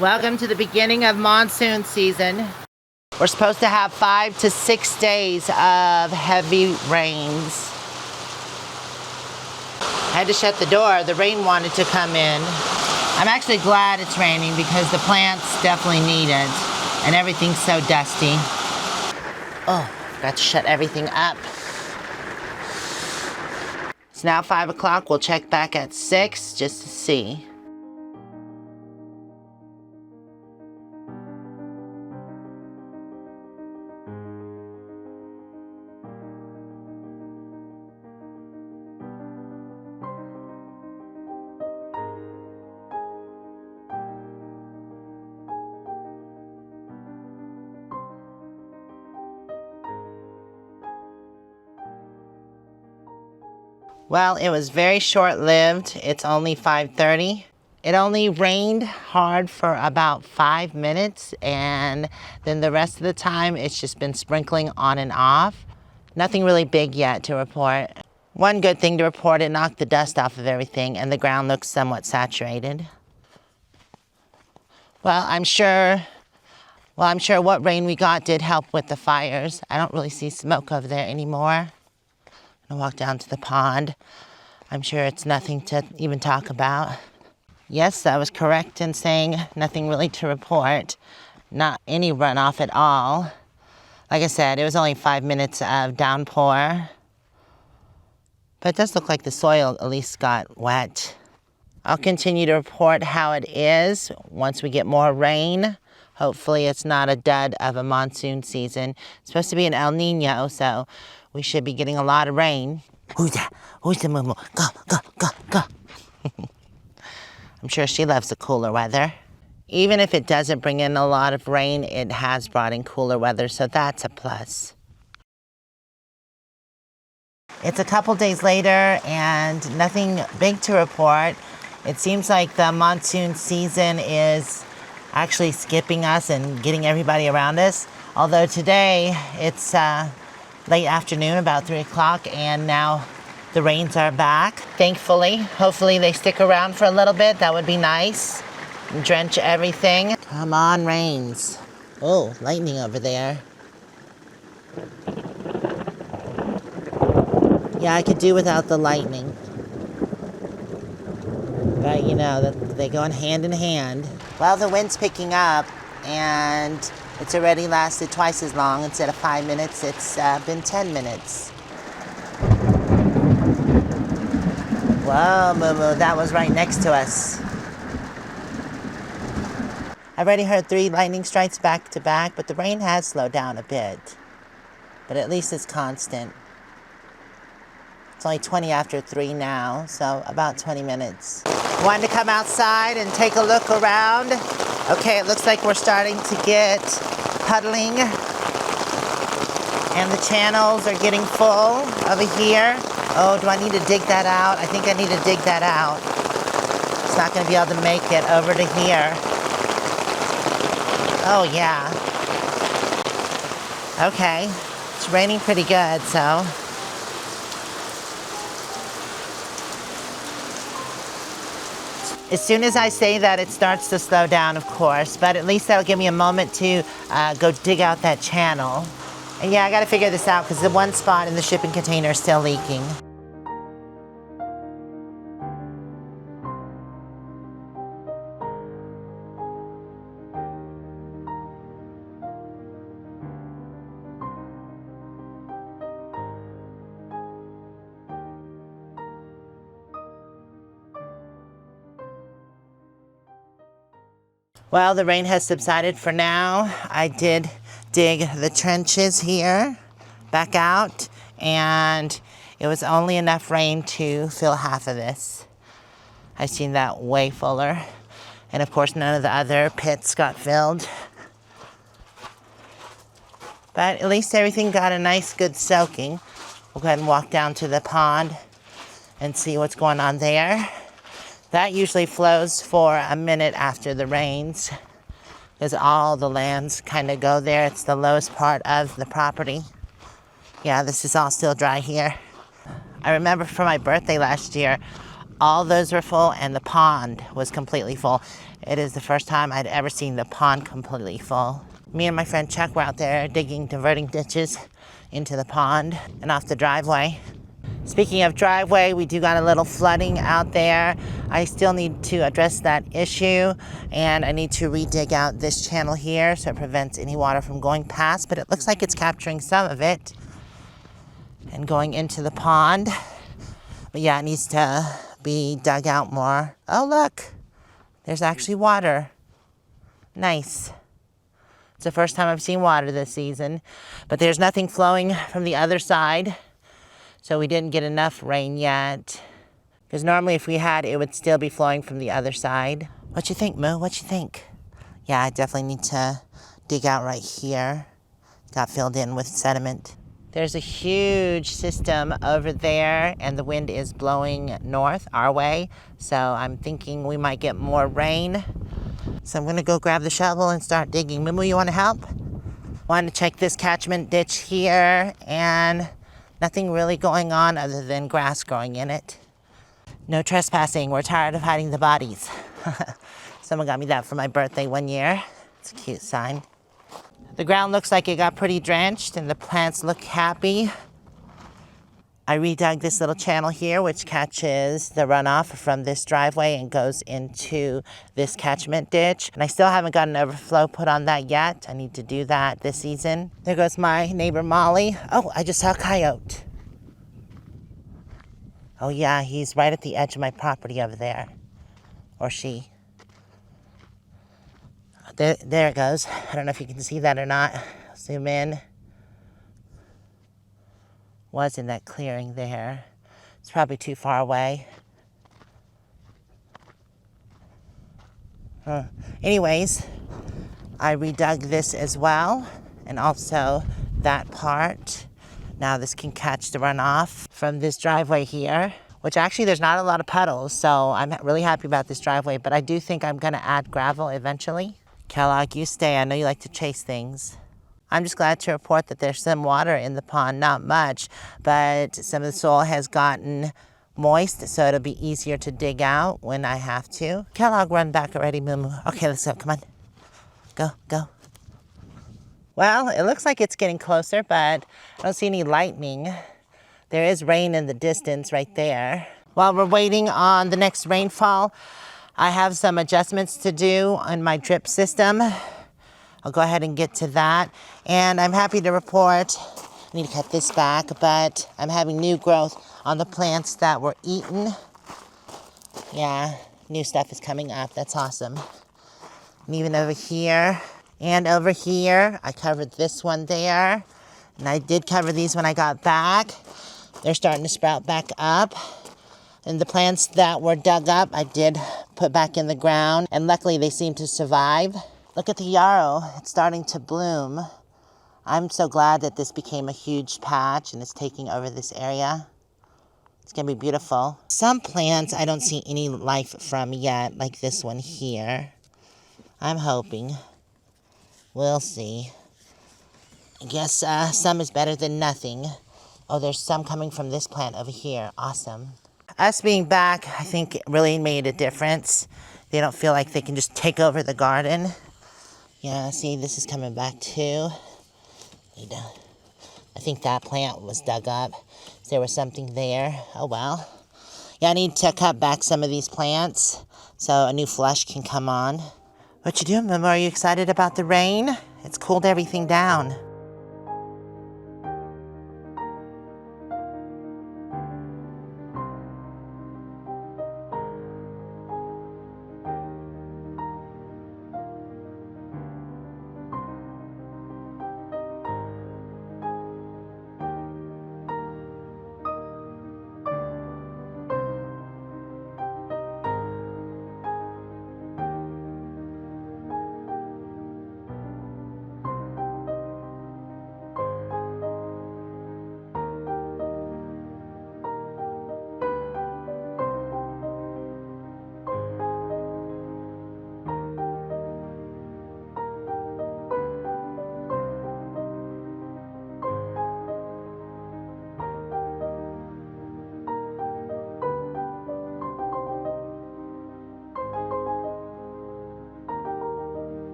Welcome to the beginning of monsoon season. We're supposed to have 5 to 6 days of heavy rains. I had to shut the door. The rain wanted to come in. I'm actually glad it's raining because the plants definitely need it and everything's so dusty. Oh, got to shut everything up. It's now 5 o'clock. We'll check back at 6 just to see. Well, it was very short-lived. It's only 5:30. It only rained hard for about 5 minutes, and then the rest of the time it's just been sprinkling on and off. Nothing really big yet to report. One good thing to report, it knocked the dust off of everything and the ground looks somewhat saturated. Well, I'm sure what rain we got did help with the fires. I don't really see smoke over there anymore. I walk down to the pond. I'm sure it's nothing to even talk about. Yes, I was correct in saying nothing really to report. Not any runoff at all. Like I said, it was only 5 minutes of downpour. But it does look like the soil at least got wet. I'll continue to report how it is once we get more rain. Hopefully it's not a dud of a monsoon season. It's supposed to be an El Nino, so we should be getting a lot of rain. Who's that? Who's the moo? Go, go, go, go. I'm sure she loves the cooler weather. Even if it doesn't bring in a lot of rain, it has brought in cooler weather, so that's a plus. It's a couple days later and nothing big to report. It seems like the monsoon season is actually skipping us and getting everybody around us. Although today it's late afternoon, about 3 o'clock, and now the rains are back, thankfully. Hopefully they stick around for a little bit. That would be nice. Drench everything. Come on, rains. Oh, lightning over there. Yeah, I could do without the lightning. But you know, they go hand in hand. Well, the wind's picking up and it's already lasted twice as long. Instead of 5 minutes, it's been 10 minutes. Whoa, Moo-Moo, that was right next to us. I've already heard 3 lightning strikes back to back, but the rain has slowed down a bit. But at least it's constant. It's only 20 after 3 now, so about 20 minutes. Wanted to come outside and take a look around. Okay, it looks like we're starting to get puddling. And the channels are getting full over here. Oh, do I need to dig that out? I think I need to dig that out. It's not going to be able to make it over to here. Oh, yeah. Okay. It's raining pretty good, so. As soon as I say that, it starts to slow down, of course, but at least that'll give me a moment to go dig out that channel. And yeah, I gotta figure this out because the one spot in the shipping container is still leaking. Well, the rain has subsided for now. I did dig the trenches here back out, and it was only enough rain to fill half of this. I've seen that way fuller. And of course, none of the other pits got filled. But at least everything got a nice, good soaking. We'll go ahead and walk down to the pond and see what's going on there. That usually flows for a minute after the rains because all the lands kind of go there. It's the lowest part of the property. Yeah, this is all still dry here. I remember for my birthday last year, all those were full and the pond was completely full. It is the first time I'd ever seen the pond completely full. Me and my friend Chuck were out there digging, diverting ditches into the pond and off the driveway. Speaking of driveway, we do got a little flooding out there. I still need to address that issue, and I need to re-dig out this channel here so it prevents any water from going past, but it looks like it's capturing some of it and going into the pond. But yeah, it needs to be dug out more. Oh, look, there's actually water. Nice. It's the first time I've seen water this season, but there's nothing flowing from the other side. So we didn't get enough rain yet. Because normally if we had, it would still be flowing from the other side. What you think, Moo? What you think? Yeah, I definitely need to dig out right here. Got filled in with sediment. There's a huge system over there, and the wind is blowing north our way. So I'm thinking we might get more rain. So I'm gonna go grab the shovel and start digging. Moo, you wanna help? Wanted to check this catchment ditch here, and nothing really going on other than grass growing in it. No trespassing. We're tired of hiding the bodies. Someone got me that for my birthday one year. It's a cute sign. The ground looks like it got pretty drenched and the plants look happy. I redug this little channel here, which catches the runoff from this driveway and goes into this catchment ditch. And I still haven't got an overflow put on that yet. I need to do that this season. There goes my neighbor Molly. Oh, I just saw a coyote. Oh yeah, he's right at the edge of my property over there. Or she. There it goes. I don't know if you can see that or not. Zoom in. Was in that clearing there. It's probably too far away. Anyways, I redug this as well, and also that part. Now this can catch the runoff from this driveway here, which actually there's not a lot of puddles, so I'm really happy about this driveway, but I do think I'm gonna add gravel eventually. Kellogg, you stay. I know you like to chase things. I'm just glad to report that there's some water in the pond, not much, but some of the soil has gotten moist, so it'll be easier to dig out when I have to. Kellogg, run back already, Moo. Okay, let's go, come on. Go, go. Well, it looks like it's getting closer, but I don't see any lightning. There is rain in the distance right there. While we're waiting on the next rainfall, I have some adjustments to do on my drip system. I'll go ahead and get to that. And I'm happy to report, I need to cut this back, but I'm having new growth on the plants that were eaten. Yeah, new stuff is coming up. That's awesome. And even over here and over here, I covered this one there. And I did cover these when I got back. They're starting to sprout back up. And the plants that were dug up, I did put back in the ground. And luckily, they seem to survive. Look at the yarrow. It's starting to bloom. I'm so glad that this became a huge patch and it's taking over this area. It's going to be beautiful. Some plants I don't see any life from yet, like this one here. I'm hoping. We'll see. I guess some is better than nothing. Oh, there's some coming from this plant over here. Awesome. Us being back, I think it really made a difference. They don't feel like they can just take over the garden. Yeah, see, this is coming back too. I think that plant was dug up. There was something there. Oh well. Yeah, I need to cut back some of these plants so a new flush can come on. What you doing, Mama? Are you excited about the rain? It's cooled everything down.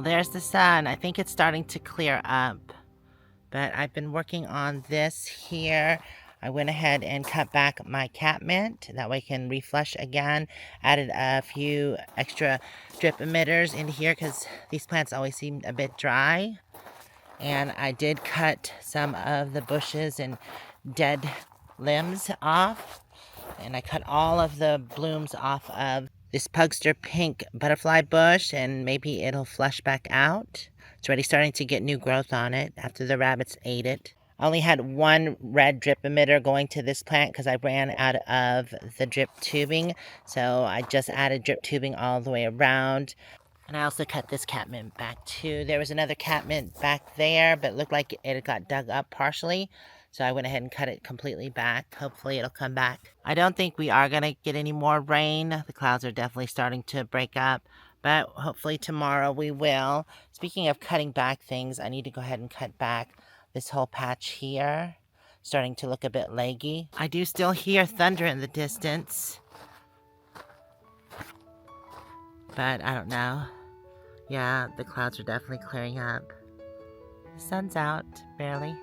Well, there's the sun. I think it's starting to clear up. But I've been working on this here. I went ahead and cut back my catmint. That way I can reflush again. Added a few extra drip emitters into here because these plants always seem a bit dry. And I did cut some of the bushes and dead limbs off. And I cut all of the blooms off of this Pugster pink butterfly bush, and maybe it'll flush back out. It's already starting to get new growth on it after the rabbits ate it. I only had one red drip emitter going to this plant because I ran out of the drip tubing. So I just added drip tubing all the way around. And I also cut this catmint back too. There was another catmint back there, but it looked like it got dug up partially. So I went ahead and cut it completely back. Hopefully it'll come back. I don't think we are going to get any more rain. The clouds are definitely starting to break up. But hopefully tomorrow we will. Speaking of cutting back things, I need to go ahead and cut back this whole patch here. Starting to look a bit leggy. I do still hear thunder in the distance. But I don't know. Yeah, the clouds are definitely clearing up. The sun's out, barely.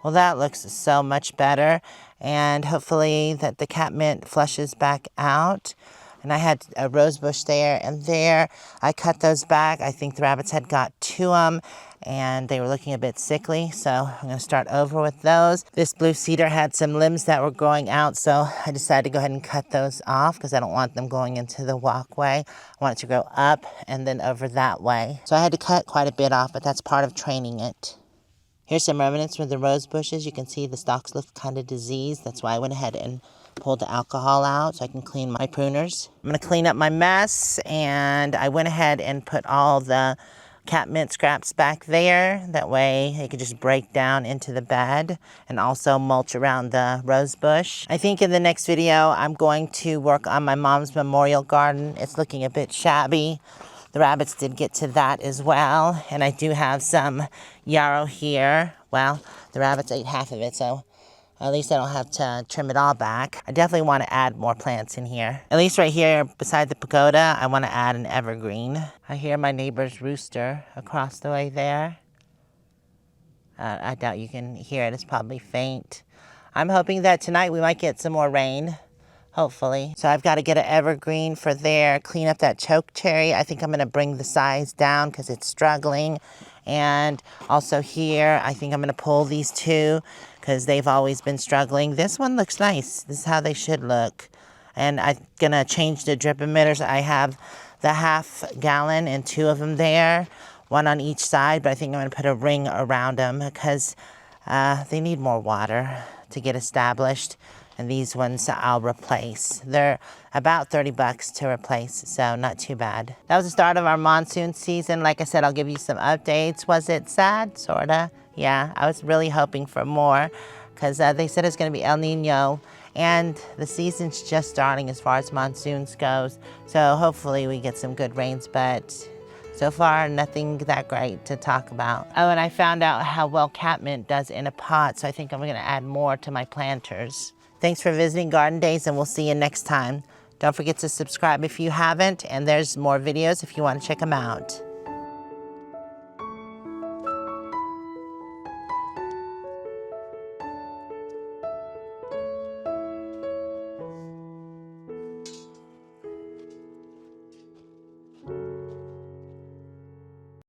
Well, that looks so much better, and hopefully that the catmint flushes back out. And I had a rose bush there and there. I cut those back. I think the rabbits had got to them, and they were looking a bit sickly, so I'm going to start over with those. This blue cedar had some limbs that were growing out, so I decided to go ahead and cut those off because I don't want them going into the walkway. I want it to grow up and then over that way. So I had to cut quite a bit off, but that's part of training it. Here's some remnants from the rose bushes. You can see the stalks look kind of diseased. That's why I went ahead and pulled the alcohol out so I can clean my pruners. I'm going to clean up my mess, and I went ahead and put all the catmint scraps back there. That way they could just break down into the bed, and also mulch around the rose bush. I think in the next video I'm going to work on my mom's memorial garden. It's looking a bit shabby. The rabbits did get to that as well. And I do have some yarrow here. Well, the rabbits ate half of it, so at least I don't have to trim it all back. I definitely want to add more plants in here. At least right here beside the pagoda, I want to add an evergreen. I hear my neighbor's rooster across the way there. I doubt you can hear it. It's probably faint. I'm hoping that tonight we might get some more rain. Hopefully. So I've got to get an evergreen for there, clean up that choke cherry. I think I'm going to bring the size down because it's struggling. And also here, I think I'm going to pull these two because they've always been struggling. This one looks nice. This is how they should look. And I'm going to change the drip emitters. I have the half gallon and two of them there, one on each side, but I think I'm going to put a ring around them because they need more water to get established. And these ones I'll replace. They're about 30 bucks to replace, so not too bad. That was the start of our monsoon season. Like I said, I'll give you some updates. Was it sad? Sorta. Yeah, I was really hoping for more because they said it's going to be El Nino, and the season's just starting as far as monsoons goes. So hopefully we get some good rains, but so far nothing that great to talk about. Oh, and I found out how well catmint does in a pot, so I think I'm going to add more to my planters. Thanks for visiting Garden Days, and we'll see you next time. Don't forget to subscribe if you haven't, and there's more videos if you want to check them out.